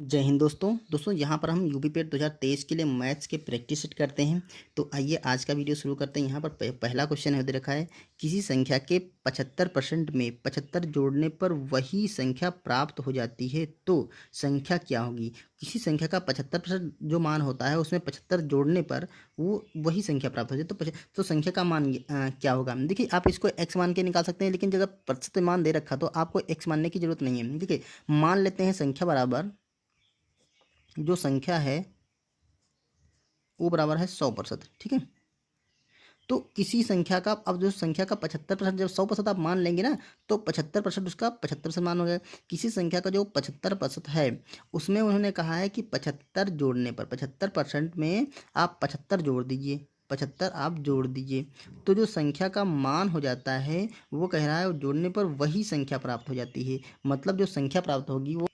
जय हिंद दोस्तों यहाँ पर हम यूपी पेट 2023 के लिए मैथ्स के प्रैक्टिस सेट करते हैं। तो आइए आज का वीडियो शुरू करते हैं। यहाँ पर पहला क्वेश्चन है दे रखा है, किसी संख्या के 75% में 75 जोड़ने पर वही संख्या प्राप्त हो जाती है तो संख्या क्या होगी। किसी संख्या का 75% जो मान होता है उसमें 75 जोड़ने पर वो वही संख्या प्राप्त हो जाए तो संख्या का मान क्या होगा। देखिए आप इसको एक्स मान के निकाल सकते हैं, लेकिन जब प्रतिशत मान दे रखा तो आपको एक्स मानने की जरूरत नहीं है। देखिए मान लेते हैं संख्या बराबर, जो संख्या है वो बराबर है 100%। ठीक है, तो किसी संख्या का, अब जो संख्या का 75%, जब 100% आप मान लेंगे ना तो 75% उसका 75% मान हो गया। किसी संख्या का जो 75% है उसमें उन्होंने कहा है कि 75 जोड़ने पर 75% में आप 75 जोड़ दीजिए, 75 आप जोड़ दीजिए तो जो संख्या का मान हो जाता है वो कह रहा है जोड़ने पर वही संख्या प्राप्त हो जाती है। मतलब जो संख्या प्राप्त होगी वो,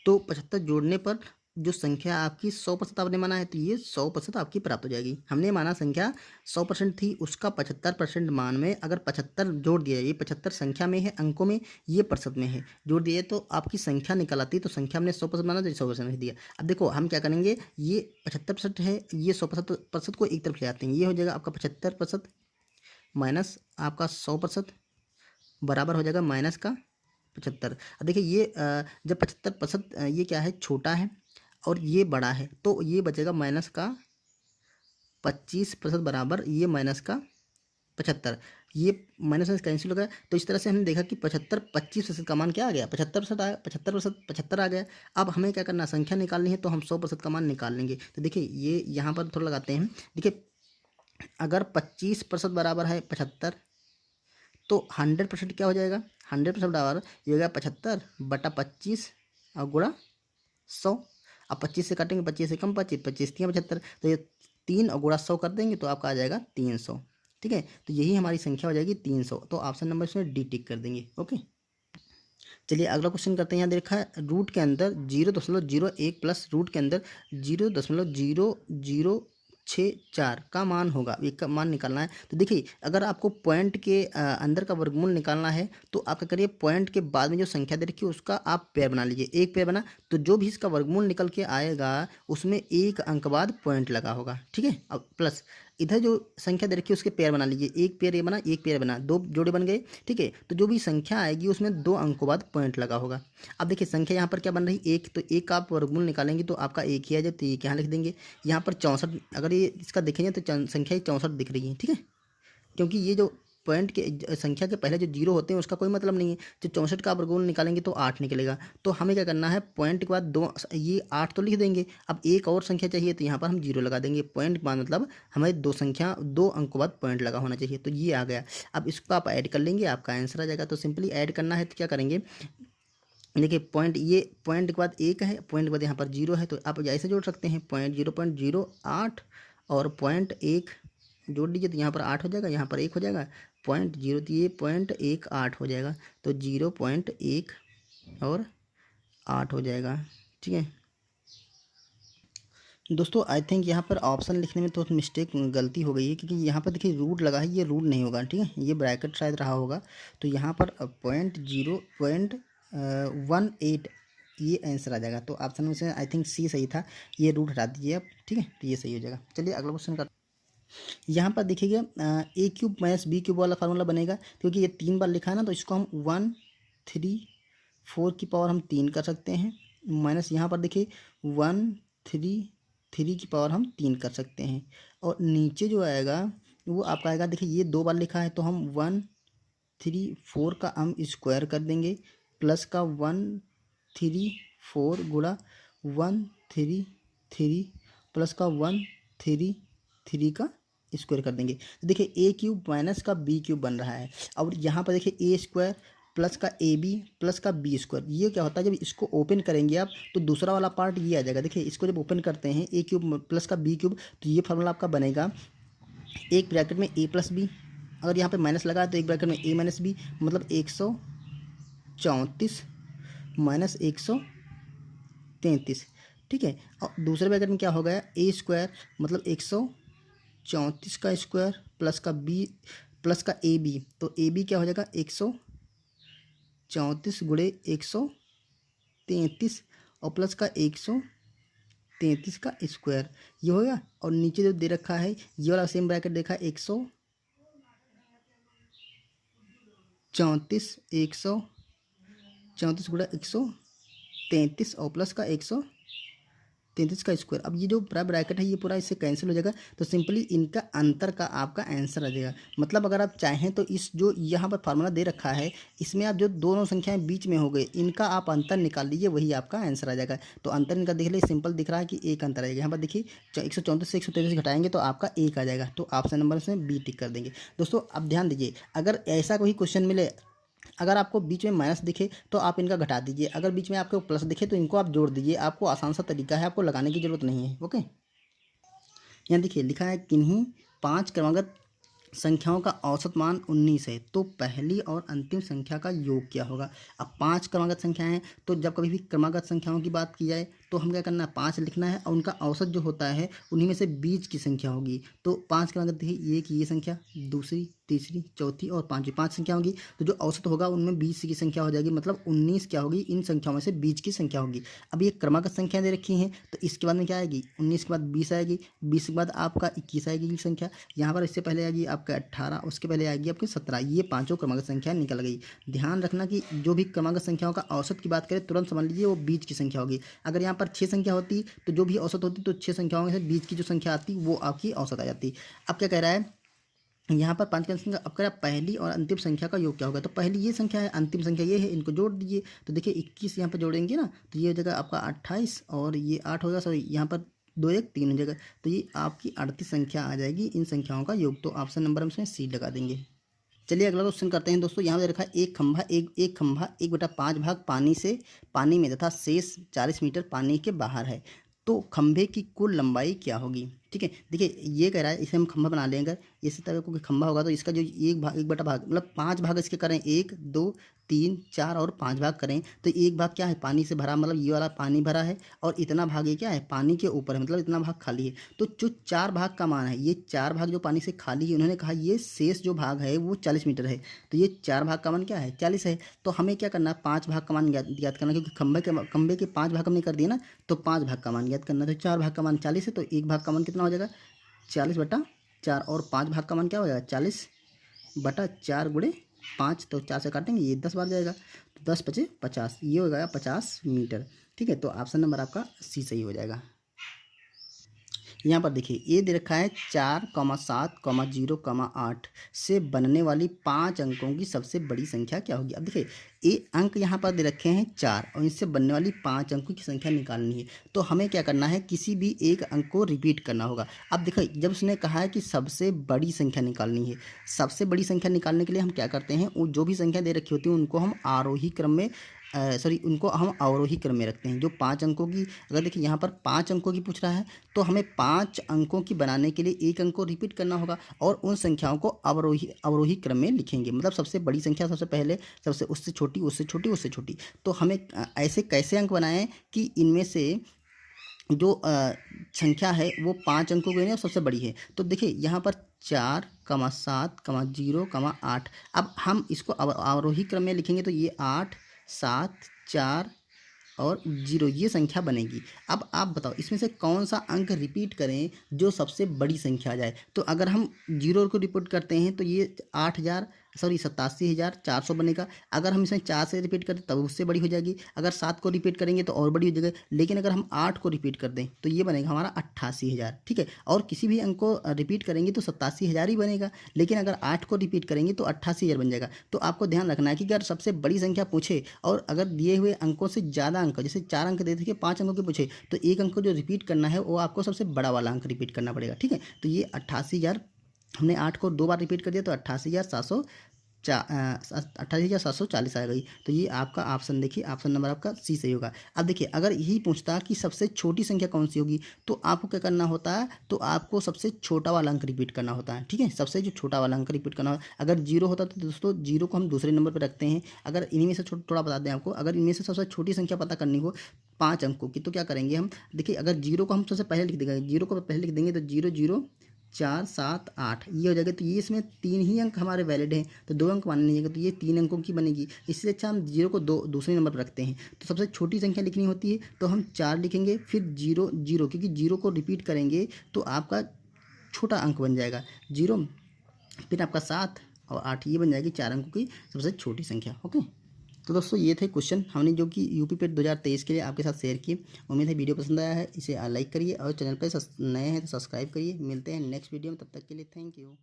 तो 75 जोड़ने पर जो संख्या आपकी 100% आपने माना है तो ये 100% आपकी प्राप्त हो जाएगी। हमने माना संख्या 100% थी, उसका 75% मान में अगर 75 जोड़ दिया, ये 75 संख्या में है, अंकों में, ये प्रतिशत में है, जोड़ दिए तो आपकी संख्या निकल आती है। तो संख्या हमने 100% माना तो 100% दिया। अब देखो हम क्या करेंगे, ये 75% है, ये 100% को एक तरफ ले आते हैं, ये हो जाएगा आपका 75% माइनस आपका 100% बराबर हो जाएगा माइनस का 75। अब देखिए ये जब 75% ये क्या है, छोटा है और ये बड़ा है तो ये बचेगा माइनस का 25% बराबर ये माइनस का 75। ये माइनस माइनस कैंसिल हो गया। तो इस तरह से हमने देखा कि 75 25% का मान क्या आ गया, 75% आया, 75% 75 आ गया। अब हमें क्या करना, संख्या निकालनी है तो हम 100% का मान निकाल लेंगे। तो देखिए ये यहाँ पर थोड़ा लगाते हैं। देखिए अगर 25% बराबर है 75 तो 100% क्या हो जाएगा, 100% बराबर ये हो गया 75 बटा 25 और गुणा 100। अब 25 से काटेंगे, 25 से कम 25, 25 3 75, तो ये 3 और गुणा 100 कर देंगे तो आपका आ जाएगा 300। ठीक है, तो यही हमारी संख्या हो जाएगी 300। तो ऑप्शन नंबर इसमें डी टिक कर देंगे। ओके, चलिए अगला क्वेश्चन करते हैं। यहाँ देखा है रूट के अंदर 0.01 प्लस रूट के अंदर 0.0064 का मान होगा, एक का मान निकालना है। तो देखिए अगर आपको पॉइंट के अंदर का वर्गमूल निकालना है तो आप क्या करिए, पॉइंट के बाद में जो संख्या दे रखी है उसका आप पेयर बना लीजिए। एक पेयर बना तो जो भी इसका वर्गमूल निकल के आएगा उसमें एक अंक बाद पॉइंट लगा होगा। ठीक है, अब प्लस इधर जो संख्या दे रखी है उसके पेयर बना लीजिए। एक पेयर ये बना, एक पेयर बना, दो जोड़े बन गए। ठीक है, तो जो भी संख्या आएगी उसमें दो अंकों बाद पॉइंट लगा होगा। अब देखिए संख्या यहाँ पर क्या बन रही, एक, तो एक का आप वर्गमूल निकालेंगे तो आपका एक ही आ जाए, तो एक यहाँ लिख देंगे। यहाँ पर 64, अगर ये इसका देखेंगे तो संख्या 64 दिख रही है। ठीक है, क्योंकि ये जो पॉइंट के संख्या के पहले जो जीरो होते हैं उसका कोई मतलब नहीं है। जो 64 का वर्गमूल निकालेंगे तो 8 निकलेगा। तो हमें क्या करना है, पॉइंट के बाद दो, ये 8 तो लिख देंगे। अब एक और संख्या चाहिए तो यहाँ पर हम जीरो लगा देंगे। पॉइंट के बाद मतलब हमें दो संख्या, दो अंकों बाद पॉइंट लगा होना चाहिए। तो ये आ गया। अब इसको आप ऐड कर लेंगे, आपका आंसर आ जाएगा। तो सिंपली ऐड करना है तो क्या करेंगे, देखिए पॉइंट, ये पॉइंट के बाद एक है, पॉइंट के बाद यहाँ पर जीरो है, तो आप ऐसे जोड़ सकते हैं, 0.008 और 0.1 जोड़ दीजिए तो यहाँ पर 8 हो जाएगा, यहाँ पर 1 हो जाएगा, 0.0 दिए 0.18 हो जाएगा, तो 0.1 और 8 हो जाएगा। ठीक है दोस्तों, आई थिंक यहाँ पर ऑप्शन लिखने में तो मिस्टेक, गलती हो गई है, क्योंकि यहाँ पर देखिए रूट लगा है, ये रूट नहीं होगा। ठीक है, ये ब्रैकेट शायद रहा होगा, तो यहाँ पर 0.18 ये आंसर आ जाएगा। तो ऑप्शन में से आई थिंक सी सही था, ये रूट हटा दीजिए आप। ठीक है, तो ये सही हो जाएगा। चलिए अगला क्वेश्चन का, यहाँ पर देखिएगा ए क्यूब माइनस बी क्यूब वाला फार्मूला बनेगा, क्योंकि ये 3 बार लिखा है ना, तो इसको हम 1 3 4 की पावर हम 3 कर सकते हैं, माइनस यहाँ पर देखिए 1 3 3 की पावर हम 3 कर सकते हैं। और नीचे जो आएगा वो आपका आएगा, देखिए ये 2 बार लिखा है तो हम 1 3 4 का हम स्क्वायर कर देंगे, प्लस का 1 3 4 गुणा 1 3 3 प्लस का 1 3 3 का स्क्वायर कर देंगे। तो देखिए ए क्यूब माइनस का बी क्यूब बन रहा है। और यहाँ पर देखिए ए स्क्वायर प्लस का ए बी प्लस का बी स्क्वायर, ये क्या होता है, जब इसको ओपन करेंगे आप तो दूसरा वाला पार्ट ये आ जाएगा। देखिए इसको जब ओपन करते हैं ए क्यूब प्लस का बी क्यूब, तो ये फार्मूला आपका बनेगा, एक ब्रैकेट में ए प्लस बी, अगर यहाँ पे माइनस लगा तो एक ब्रैकेट में ए माइनस बी, मतलब 134 माइनस 133। ठीक है, और दूसरे ब्रैकेट में क्या हो गया, ए स्क्वायर मतलब 134 का स्क्वायर प्लस का बी प्लस का ए बी, तो ए बी क्या हो जाएगा 134 गुणे 133, और प्लस का 133 का स्क्वायर, ये होगा। और नीचे जो दे रखा है ये वाला सेम ब्रैकेट देखा है 134 गुणा 133 और प्लस का 133 का स्क्वायर। अब ये जो पूरा ब्रैकेट है ये पूरा इससे कैंसिल हो जाएगा, तो सिंपली इनका अंतर का आपका आंसर आ जाएगा। मतलब अगर आप चाहें तो इस जो यहाँ पर फार्मूला दे रखा है इसमें आप जो दोनों संख्याएं बीच में हो गए इनका आप अंतर निकाल लीजिए, वही आपका आंसर आ जाएगा। तो अंतर इनका देख लीजिए, सिंपल दिख रहा है कि एक अंतर आएगा। यहाँ पर देखिए 134 से 133 घटाएंगे तो आपका एक आ जाएगा, तो ऑप्शन नंबर में बी टिक कर देंगे। दोस्तों अब ध्यान दीजिए, अगर ऐसा कोई क्वेश्चन मिले, अगर आपको बीच में माइनस दिखे तो आप इनका घटा दीजिए, अगर बीच में आपको प्लस दिखे तो इनको आप जोड़ दीजिए। आपको आसान सा तरीका है, आपको लगाने की जरूरत नहीं है। ओके, यहाँ देखिए लिखा है किन्हीं 5 क्रमागत संख्याओं का औसत मान 19 है, तो पहली और अंतिम संख्या का योग क्या होगा। अब 5 क्रमागत संख्याएं हैं, तो जब कभी भी क्रमागत संख्याओं की बात की जाए तो हम क्या करना है, 5 लिखना है और उनका औसत जो होता है उन्हीं में से बीच की संख्या होगी। तो 5 क्रमागत देखिए, एक ये संख्या, दूसरी, तीसरी, चौथी और पांचवी, 5 संख्या होगी। तो जो औसत होगा उनमें 20 की संख्या हो जाएगी, मतलब 19 क्या होगी, इन संख्याओं में से बीच की संख्या होगी। अब ये क्रमागत संख्या दे रखी हैं, तो इसके बाद में क्या आएगी, 19 के बाद 20 आएगी, 20 के बाद आपका 21 आएगी ये संख्या। यहाँ पर इससे पहले आएगी आपका 18, उसके पहले आएगी आपकी 17। ये पांचों क्रमागत संख्या निकल गई। ध्यान रखना कि जो भी क्रमागत संख्याओं का औसत की बात करें तुरंत समझ लीजिए वो बीच की संख्या होगी। अगर यहाँ पर 6 संख्या होती तो जो भी औसत होती तो 6 संख्याओं में से बीच की जो संख्या आती वो आपकी औसत आ जाती। अब क्या कह रहा है यहाँ पर 5 की संख्या, अब कह रहा है पहली और अंतिम संख्या का योग क्या होगा। तो पहली ये संख्या है, अंतिम संख्या ये है, इनको जोड़ दीजिए। तो देखिए 21 यहाँ पर जोड़ेंगे ना, तो ये हो जाएगा आपका 28 और ये 8 होगा, सॉरी यहाँ पर 2 1 3 हो जाएगा, तो ये आपकी 38 संख्या आ जाएगी इन संख्याओं का योग। तो ऑप्शन नंबर हम इसमें सी लगा देंगे। चलिए अगला क्वेश्चन करते हैं दोस्तों। यहाँ पे रखा है एक खंभा 1/5 भाग पानी में तथा शेष 40 मीटर पानी के बाहर है, तो खंभे की कुल लंबाई क्या होगी। ठीक है, देखिए ये कह रहा है इसे हम खंभा बना लेंगे, इसी तरह को खंभा होगा तो इसका जो एक बटा भाग मतलब 5 भाग इसके करें, 1 2 3 4 और 5 भाग करें, तो एक भाग क्या है पानी से भरा, मतलब ये वाला पानी भरा है, और इतना भाग ये क्या है पानी के ऊपर है, मतलब इतना भाग खाली है। तो जो 4 भाग का मान है, ये 4 भाग जो पानी से खाली है, उन्होंने कहा ये शेष जो भाग है वो 40 मीटर है, तो ये 4 भाग का मान क्या है 40 है। तो हमें क्या करना है 5 भाग का मान ज्ञात करना, क्योंकि खंभे के 5 भाग हमने कर दिए ना, तो 5 भाग का मान ज्ञात करना। तो 4 भाग का मान 40 है, तो एक भाग का मान कितना हो जाएगा 40/4, और 5 भाग का मान क्या हो जाएगा 40/4 गुणे 5, तो 4 से काटेंगे ये 10 बार जाएगा, तो 10 × 5 = 50, ये हो जाएगा 50 मीटर। ठीक है, तो ऑप्शन नंबर आपका सी सही हो जाएगा। यहाँ पर देखिए ये दे रखा है 4,7,0,8 से बनने वाली 5 अंकों की सबसे बड़ी संख्या क्या होगी। अब देखिए ये अंक यहाँ पर दे रखे हैं 4 और इनसे बनने वाली 5 अंकों की संख्या निकालनी है, तो हमें क्या करना है किसी भी एक अंक को रिपीट करना होगा। अब देखिए जब उसने कहा है कि सबसे बड़ी संख्या निकालनी है, सबसे बड़ी संख्या निकालने के लिए हम क्या करते हैं, वो जो भी संख्या दे रखी होती है उनको हम आरोही क्रम में उनको हम अवरोही क्रम में रखते हैं। जो 5 अंकों की, अगर देखिए यहाँ पर 5 अंकों की पूछ रहा है तो हमें 5 अंकों की बनाने के लिए एक अंक को रिपीट करना होगा और उन संख्याओं को अवरोही क्रम में लिखेंगे। मतलब सबसे बड़ी संख्या सबसे पहले, सबसे उससे छोटी, उससे छोटी, उससे छोटी। तो हमें ऐसे कैसे अंक बनाएं कि इनमें से जो संख्या है वो 5 अंकों की और सबसे बड़ी है। तो देखिए यहाँ पर 4, 7, 0, 8। अब हम इसको अवरोही क्रम में लिखेंगे तो ये 8, 7, 4 और 0 ये संख्या बनेगी। अब आप बताओ इसमें से कौन सा अंक रिपीट करें जो सबसे बड़ी संख्या आ जाए। तो अगर हम 0 को रिपीट करते हैं तो ये 87,400 बनेगा। अगर हम इसमें 4 से रिपीट करते तब उससे बड़ी हो जाएगी। अगर 7 को रिपीट करेंगे तो और बड़ी हो जाएगी। लेकिन अगर हम 8 को रिपीट कर दें तो ये बनेगा हमारा 88,000। ठीक है, और किसी भी अंक को रिपीट करेंगे तो 87,000 ही बनेगा। लेकिन अगर 8 को रिपीट करेंगे तो 88,000 बन जाएगा। तो आपको ध्यान रखना है कि अगर सबसे बड़ी संख्या पूछे और अगर दिए हुए अंकों से ज़्यादा अंक, जैसे 4 अंक दे देखे 5 अंकों के पूछे, तो एक अंक को जो रिपीट करना है वो आपको सबसे बड़ा वाला अंक रिपीट करना पड़ेगा। ठीक है, तो ये 88,000, हमने 8 को 2 बार रिपीट कर दिया तो 88,740 आ गई। तो ये आपका ऑप्शन देखिए, ऑप्शन नंबर आपका सी सही होगा। अब देखिए अगर यही पूछता कि सबसे छोटी संख्या कौन सी होगी तो आपको क्या करना होता है, तो आपको सबसे छोटा वाला अंक रिपीट करना होता है। ठीक है, सबसे जो छोटा वाला अंक रिपीट करना होता है। अगर 0 होता तो दोस्तों 0 को हम दूसरे नंबर पर रखते हैं। अगर इन्हीं में से थोड़ा बता दें आपको, अगर इनमें से सबसे छोटी संख्या पता करनी हो 5 अंकों की, तो क्या करेंगे हम, देखिए अगर 0 को हम सबसे पहले लिख देंगे, 0 को पहले लिख देंगे तो 0 0 4 7 8 ये हो जाएगा। तो ये इसमें 3 ही अंक हमारे वैलिड हैं, तो 2 अंक मानने नहीं जाएगा, तो ये 3 अंकों की बनेगी। इससे अच्छा हम 0 को दूसरे नंबर पर रखते हैं। तो सबसे छोटी संख्या लिखनी होती है तो हम 4 लिखेंगे, फिर 0 0, क्योंकि 0 को रिपीट करेंगे तो आपका छोटा अंक बन जाएगा 0, फिर आपका 7 और 8, ये बन जाएगी 4 अंकों की सबसे छोटी संख्या। ओके, तो दोस्तों ये थे क्वेश्चन हमने जो कि यूपी पेट 2023 के लिए आपके साथ शेयर किए। उम्मीद है वीडियो पसंद आया है, इसे लाइक करिए और चैनल पर नए हैं तो सब्सक्राइब करिए। मिलते हैं नेक्स्ट वीडियो में, तब तक के लिए थैंक यू।